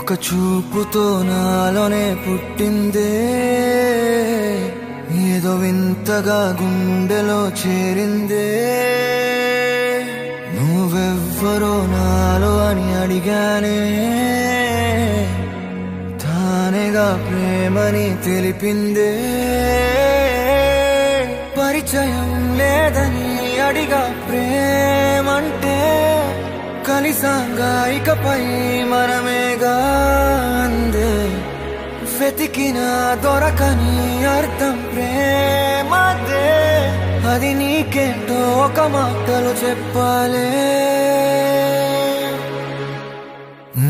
ఒక చూపుతో నాలోనే పుట్టిందే, ఏదో వింతగా గుండెలో చేరిందే. నువ్వెవ్వరో నాలో అని అడిగానే, తానేగా ప్రేమని తెలిపిందే. పరిచయం లేదని అడిగా ప్రేమంటే, కలిసాంగా ఇకపై మనమేగా అందే. వెతికిన దొరకని అర్థం ప్రేమదే, అది నీకేంటో ఒక మాటలు చెప్పాలే.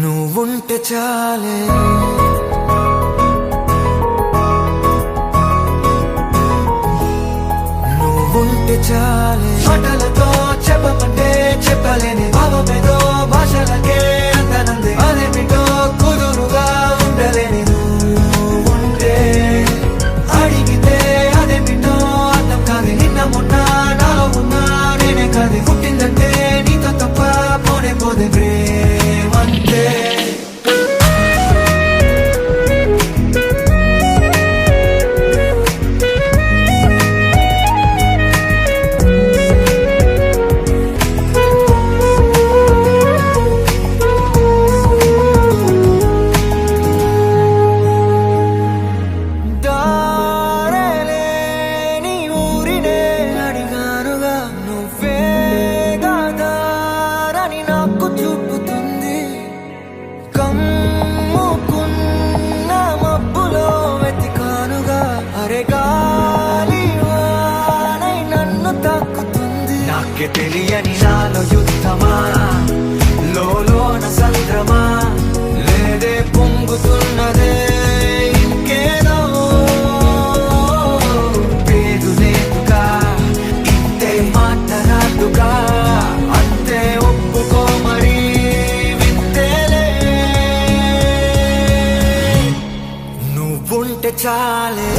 నువ్వుంటే చాలే, నువ్వుంటే చాలే. మాటలతో చెప్పమంటే చెప్పలేని భావమేదో భాషలకే అందనందే. అదేమిటో కుదురుగా ఉండలేని నువ్వుంటే, అడిగితే అదేమిటో అర్థం కాదు. నిన్న మొన్న నాలో ఉన్నా నేనే కాదు. పుట్టిందంటే నీతో తప్ప పోనే పోదే ప్రేమంటే. నాకే తెలియని నాలో యుద్ధమా, లోన సంద్రమా, లేదే పొంగుతున్నదే ఇంకేదో. పేరు లేదుగా, ఇంతే మాటరాదుగా, అంతే ఒప్పుకో మరి వింతేలే. నువ్వుంటే చాలే.